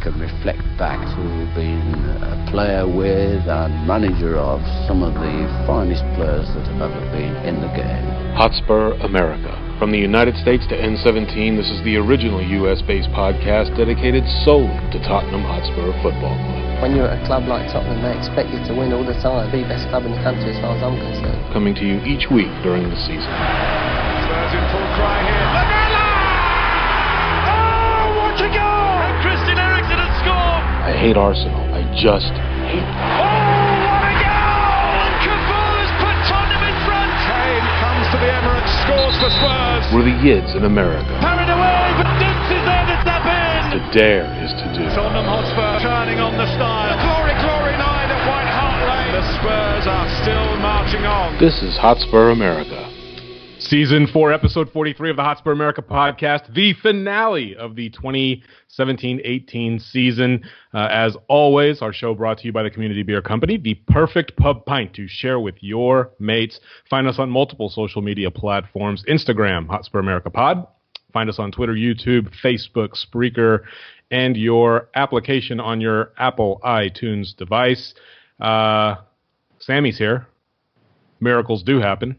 can reflect back to being a player with and manager of some of the finest players that have ever been in the game. Hotspur America. From the United States to N17, this is the original US-based podcast dedicated solely to Tottenham Hotspur Football Club. When you're at a club like Tottenham, they expect you to win all the time. Be the best club in the country as far as I'm concerned. Coming to you each week during the season. Spurs in full cry here. Lamella! Oh, what a goal! And Christian Eriksen has scored! I hate Arsenal. I just hate them. Oh, what a goal! And Cafoe's put Tottenham in front! Kane comes to the Emirates, scores for Spurs. We're the Yids in America. Carried away, but Dix is there to tap in! To dare is to do. Tottenham Hotspur turning on the style. Glory, glory night at White Hart Lane. The Spurs are still marching on. This is Hotspur America. Season 4, Episode 43 of the Hotspur America podcast, the finale of the 2017-18 season. As always, our show brought to you by the Community Beer Company, the perfect pub pint to share with your mates. Find us on multiple social media platforms, Instagram, Hotspur America Pod. Find us on Twitter, YouTube, Facebook, Spreaker, and your application on your Apple iTunes device. Sammy's here. Miracles do happen.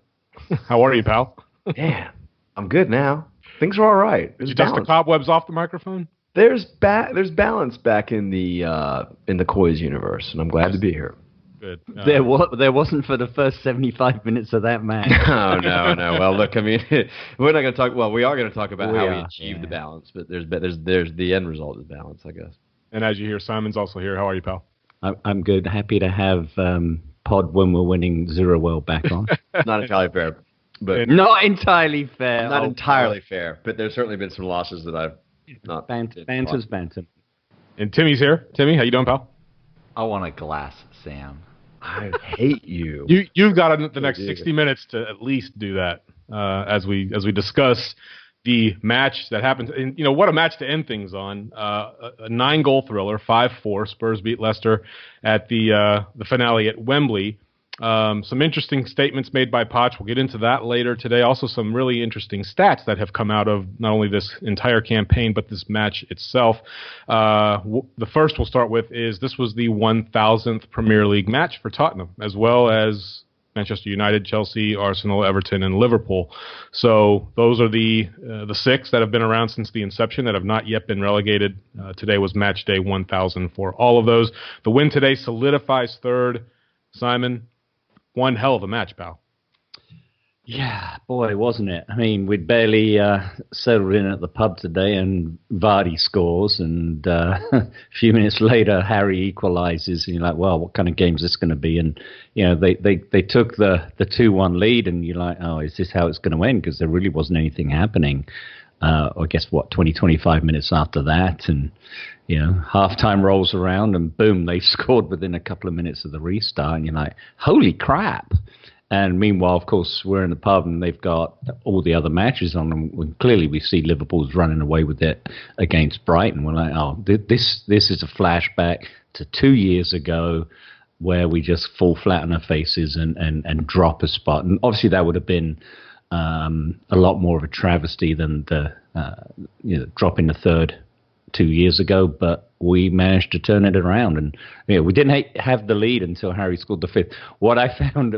How are you, pal? Yeah, I'm good now. Things are all right. Did you dust the cobwebs off the microphone? There's balance back in the Coys universe, and I'm glad to be here. Good. There wasn't for the first 75 minutes of that match. No. Well, look, I mean, we're not going to talk. Well, we are going to talk about how we achieved the balance, but there's the end result is balance, I guess. And as you hear, Simon's also here. How are you, pal? I'm good. Happy to have Pod when we're winning 0-well back on. Not entirely fair, but not entirely fair. Not entirely fair, but there's certainly been some losses that I've not. Banter's banter. And Timmy's here. Timmy, how you doing, pal? I want a glass, Sam. I hate you. You've got the next 60 minutes to at least do that as we discuss the match that happened. And, you know, what a match to end things on. A 9-goal thriller, 5-4. Spurs beat Leicester at the finale at Wembley. Some interesting statements made by Poch. We'll get into that later today. Also, some really interesting stats that have come out of not only this entire campaign, but this match itself. The first we'll start with is this was the 1,000th Premier League match for Tottenham, as well as Manchester United, Chelsea, Arsenal, Everton, and Liverpool. So those are the 6 that have been around since the inception that have not yet been relegated. Today was match day 1,000 for all of those. The win today solidifies third. Simon, one hell of a match, pal. Yeah, boy, wasn't it? I mean, we'd barely settled in at the pub today, and Vardy scores, and a few minutes later, Harry equalizes, and you're like, well, what kind of game is this going to be? And, you know, they took the 2-1 lead, and you're like, oh, is this how it's going to end? Because there really wasn't anything happening. I guess, 25 minutes after that, and, you know, halftime rolls around, and boom, they scored within a couple of minutes of the restart, and you're like, holy crap. And meanwhile, of course, we're in the pub and they've got all the other matches on them. And clearly, we see Liverpool's running away with it against Brighton. We're like, oh, this is a flashback to 2 years ago where we just fall flat on our faces and drop a spot. And obviously, that would have been a lot more of a travesty than the dropping the third 2 years ago. But we managed to turn it around, and we didn't have the lead until Harry scored the 5th. What I found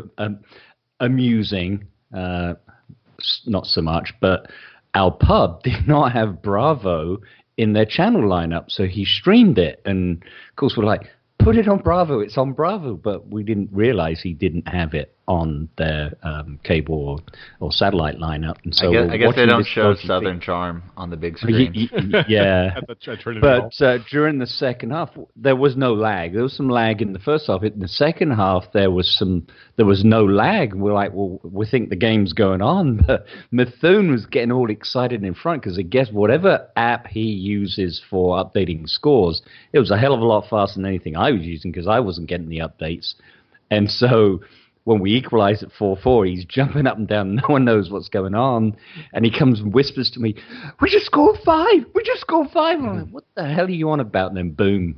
amusing, not so much, but our pub did not have Bravo in their channel lineup, so he streamed it, and of course we're like, put it on Bravo, it's on Bravo, but we didn't realize he didn't have it on their cable or satellite lineup. And so I guess they don't show Southern Charm on the big screen. Yeah, but during the second half, there was no lag. There was some lag in the first half. In the second half, there was no lag. We're like, well, we think the game's going on, but Methune was getting all excited in front because I guess whatever app he uses for updating scores, it was a hell of a lot faster than anything I was using because I wasn't getting the updates. And so when we equalize at 4-4, he's jumping up and down. No one knows what's going on. And he comes and whispers to me, we just scored 5. We just scored 5. I'm like, what the hell are you on about? And then boom,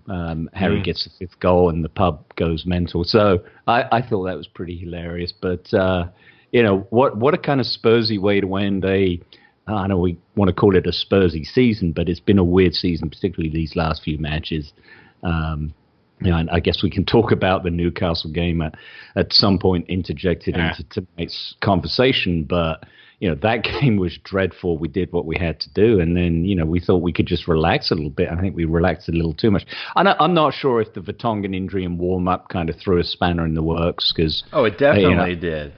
Harry gets the 5th goal and the pub goes mental. So I thought that was pretty hilarious. But, what a kind of Spursy way to end a I know we want to call it a Spursy season, but it's been a weird season, particularly these last few matches. And I guess we can talk about the Newcastle game at some point interjected into tonight's conversation, but that game was dreadful. We did what we had to do, and then we thought we could just relax a little bit. I think we relaxed a little too much. I'm not sure if the Vertonghen injury in warm-up kind of threw a spanner in the works, because it definitely did.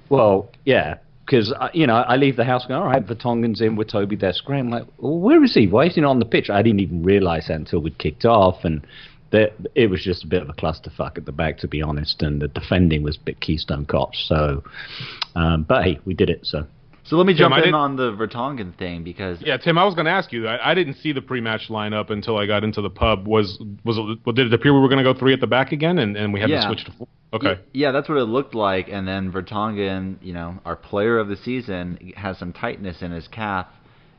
Well, yeah. Because, I leave the house going, all right, Vertonghen's in with Toby. That's great. I'm like, well, where is he? Why is he not on the pitch? I didn't even realize that until we'd kicked off. And it was just a bit of a clusterfuck at the back, to be honest. And the defending was a bit Keystone Cops. So, but hey, we did it. So let me jump in on the Vertonghen thing because... Yeah, Tim, I was going to ask you. I didn't see the pre-match lineup until I got into the pub. Did it appear we were going to go 3 at the back again and we had to switch to 4? Okay. Yeah, that's what it looked like. And then Vertonghen, our player of the season, has some tightness in his calf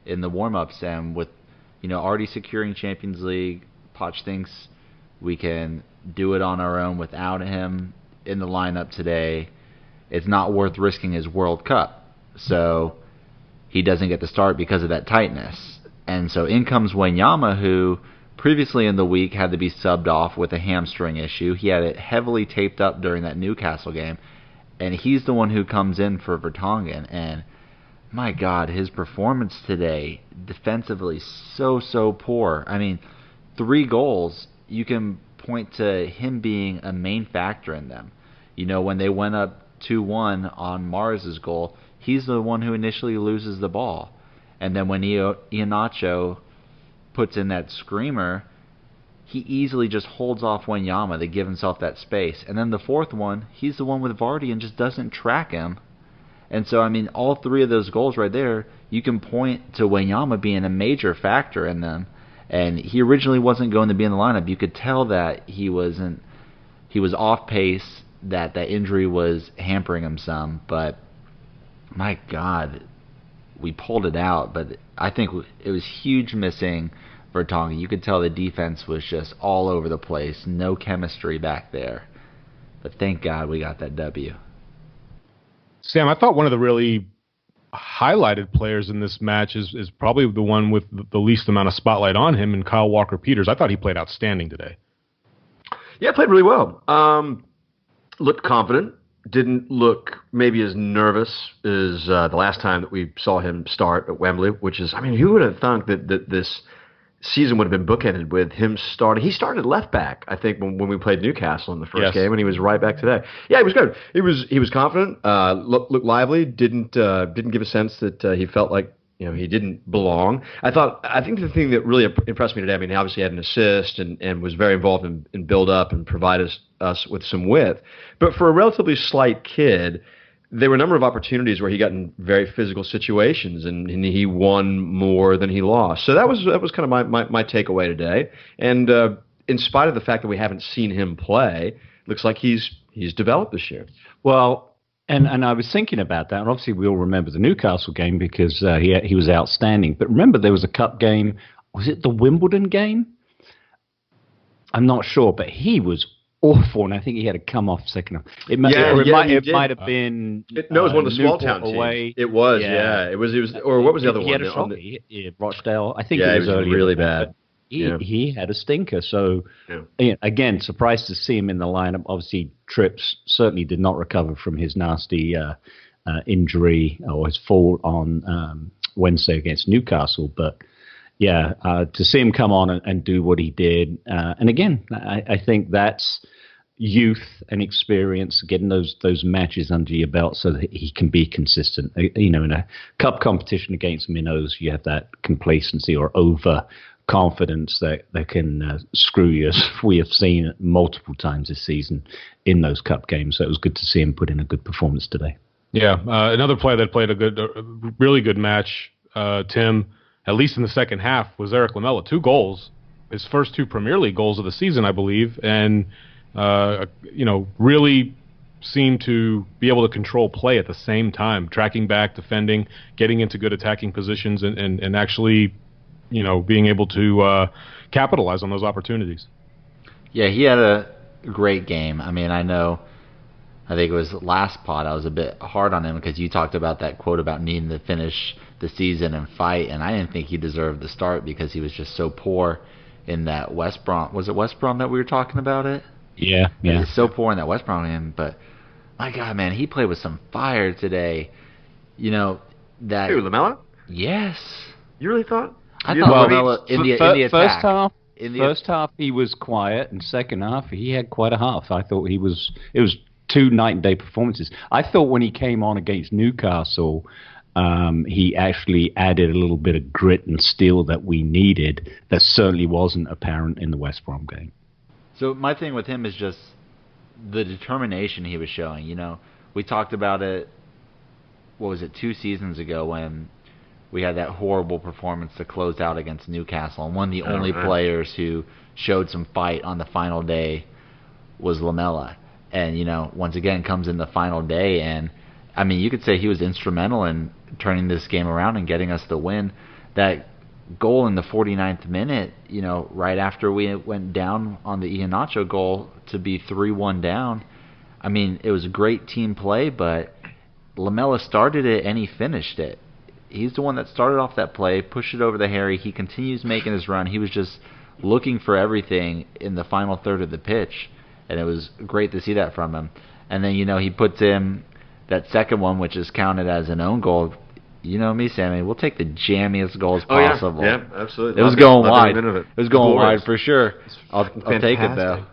in the warm-ups. And with, already securing Champions League, Poch thinks we can do it on our own without him in the lineup today. It's not worth risking his World Cup. So he doesn't get to start because of that tightness. And so in comes Wanyama, who previously in the week had to be subbed off with a hamstring issue. He had it heavily taped up during that Newcastle game, and he's the one who comes in for Vertonghen. And my God, his performance today defensively so poor. I mean, 3 goals, you can point to him being a main factor in them. When they went up 2-1 on Mars's goal, he's the one who initially loses the ball. And then when Iheanacho puts in that screamer, he easily just holds off Wanyama to give himself that space. And then the 4th one, he's the one with Vardy and just doesn't track him. And so, I mean, all 3 of those goals right there, you can point to Wanyama being a major factor in them. And he originally wasn't going to be in the lineup. You could tell that he was off pace, that injury was hampering him some. But my God, we pulled it out. But I think it was huge missing Vertonghen. You could tell the defense was just all over the place. No chemistry back there. But thank God we got that W. Sam, I thought one of the really highlighted players in this match is probably the one with the least amount of spotlight on him, and Kyle Walker-Peters. I thought he played outstanding today. Yeah, played really well. Looked confident. Didn't look maybe as nervous as the last time that we saw him start at Wembley, which is, I mean, who would have thought that this season would have been bookended with him starting? He started left back, I think, when we played Newcastle in the first game, and he was right back today. Yeah, he was good. He was confident, looked lively, didn't give a sense that he felt like he didn't belong. I think the thing that really impressed me today, I mean, he obviously had an assist and was very involved in build-up and provided us with some width. But for a relatively slight kid, there were a number of opportunities where he got in very physical situations, and he won more than he lost. So that was kind of my takeaway today. And in spite of the fact that we haven't seen him play, looks like he's developed this year. Well, and I was thinking about that, and obviously we all remember the Newcastle game because he was outstanding. But remember, there was a cup game. Was it the Wimbledon game? I'm not sure, but he was awful, and I think he had to come off second half. It might have been. It was one of the small town teams. It was, yeah. It was, or what was the other one? He had a shock. Rochdale. I think it was early. Really bad. He had a stinker. So, again, surprised to see him in the lineup. Obviously, Trips certainly did not recover from his nasty injury or his fall on Wednesday against Newcastle. But, to see him come on and do what he did. And again, I think that's youth and experience, getting those matches under your belt so that he can be consistent. In a cup competition against minnows, you have that complacency or overconfidence that can screw you, as we have seen multiple times this season in those cup games. So it was good to see him put in a good performance today. Yeah, another player that played a really good match, Tim, at least in the second half, was Eric Lamela. 2 goals, his first 2 Premier League goals of the season, I believe, and really seemed to be able to control play at the same time, tracking back, defending, getting into good attacking positions, and actually, being able to capitalize on those opportunities. Yeah, he had a great game. I mean, I know I think it was last pod, I was a bit hard on him because you talked about that quote about needing to finish the season and fight, and I didn't think he deserved the start because he was just so poor in that West Brom. Was it West Brom that we were talking about it? Yeah. He was so poor in that West Brom game, but my God, man, he played with some fire today. You know, that... Who, Lamela? Yes. You really thought? I thought Lamela in the attack. First half he was quiet, and second half he had quite a half. I thought it was two night and day performances. I thought when he came on against Newcastle, he actually added a little bit of grit and steel that we needed. That certainly wasn't apparent in the West Brom game. So my thing with him is just the determination he was showing. You know, we talked about it, what was it, 2 seasons ago when we had that horrible performance to close out against Newcastle. And one of the only players who showed some fight on the final day was Lamela. And, you know, once again comes in the final day. And, I mean, you could say he was instrumental in turning this game around and getting us the win. That goal in the 49th minute, you know, right after we went down on the Iheanacho goal to be 3-1 down, I mean, it was a great team play, but Lamela started it and he finished it. He's the one that started off that play, pushed it over the Harry. He continues making his run. He was just looking for everything in the final third of the pitch, and it was great to see that from him. And then, you know, he puts in that second one, which is counted as an own goal. You know me, Sammy. We'll take the jammiest goals possible. Yeah, absolutely. It was going wide. It was going wide for sure. I'll take it, though.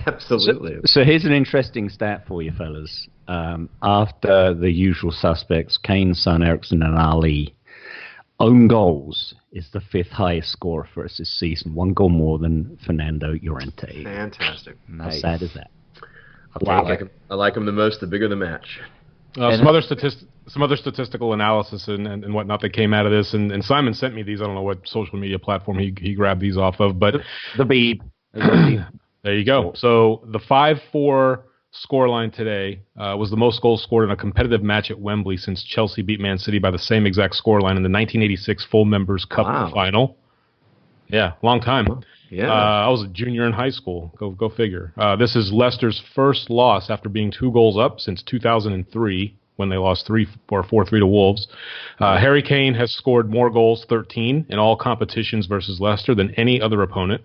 Absolutely. So here's an interesting stat for you, fellas. After the usual suspects, Kane, Son, Eriksson, and Ali, own goals is the 5th highest scorer for us this season. 1 goal more than Fernando Llorente. Fantastic. Nice. How sad is that? I like him the most, the bigger the match. Some other statistical analysis and whatnot that came out of this, and Simon sent me these. I don't know what social media platform he grabbed these off of, but the Beeb. There you go. So the 5-4 scoreline today was the most goals scored in a competitive match at Wembley since Chelsea beat Man City by the same exact scoreline in the 1986 Full Members Cup final. Yeah, long time. Yeah, I was a junior in high school. Go figure. This is Leicester's first loss after being 2 goals up since 2003 when they lost 4-3 to Wolves. Harry Kane has scored more goals, 13, in all competitions versus Leicester than any other opponent.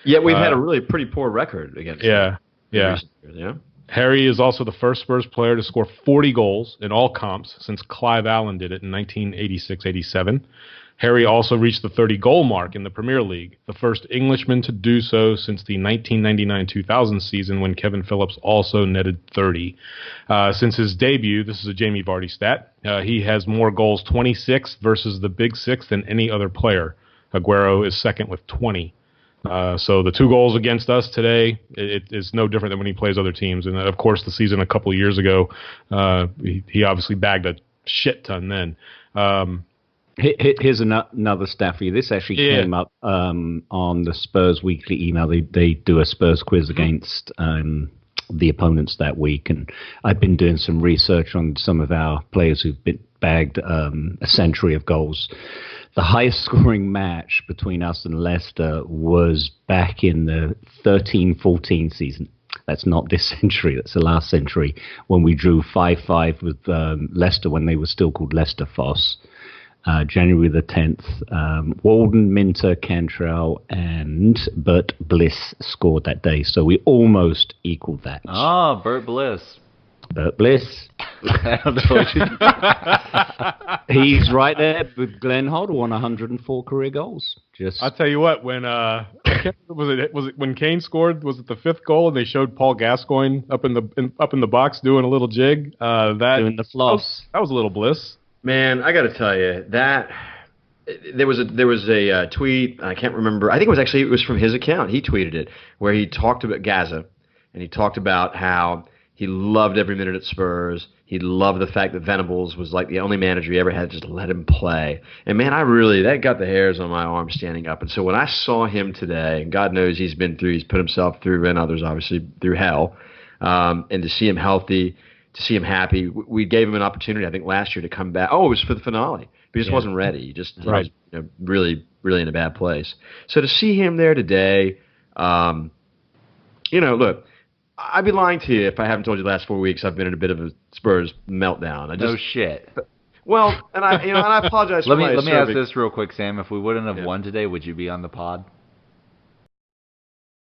Yet we've had a really pretty poor record against them. Yeah. Harry is also the first Spurs player to score 40 goals in all comps since Clive Allen did it in 1986-87. Harry also reached the 30-goal mark in the Premier League, the first Englishman to do so since the 1999-2000 season when Kevin Phillips also netted 30. Since his debut, this is a Jamie Vardy stat, he has more goals, 26 versus the Big Six, than any other player. Aguero is second with 20. So the 2 goals against us today, it is no different than when he plays other teams. And, of course, the season a couple of years ago, he obviously bagged a shit ton then. Here's another stat for you. This actually came up on the Spurs weekly email. They do a Spurs quiz against the opponents that week, and I've been doing some research on some of our players who've been bagged a century of goals. The highest scoring match between us and Leicester was back in the 13-14 season. That's not this century, that's the last century, when we drew 5-5 with Leicester when they were still called Leicester Foss. January the 10th, Walden, Minter, Cantrell, and Bert Bliss scored that day. So we almost equaled that. Oh, Bert Bliss. Bert Bliss. He's right there with Glenn Hoddle on 104 career goals. I'll tell you what, when was it when Kane scored? Was it the 5th goal and they showed Paul Gascoigne up in the box doing a little jig? Doing the floss. That was a little bliss. Man, I got to tell you that there was a tweet. I can't remember. I think it was from his account. He tweeted it where he talked about Gaza, and he talked about how he loved every minute at Spurs. He loved the fact that Venables was like the only manager he ever had to just let him play. And man, that got the hairs on my arm standing up. And so when I saw him today, and God knows he's put himself through, and others obviously through hell, and to see him healthy, to see him happy. We gave him an opportunity, I think, last year to come back. Oh, it was for the finale. He just wasn't ready. He was really, really in a bad place. So to see him there today, look, I'd be lying to you if I haven't told you the last 4 weeks I've been in a bit of a Spurs meltdown. No shit. Well, and I apologize. Let me ask this real quick, Sam. If we wouldn't have won today, would you be on the pod?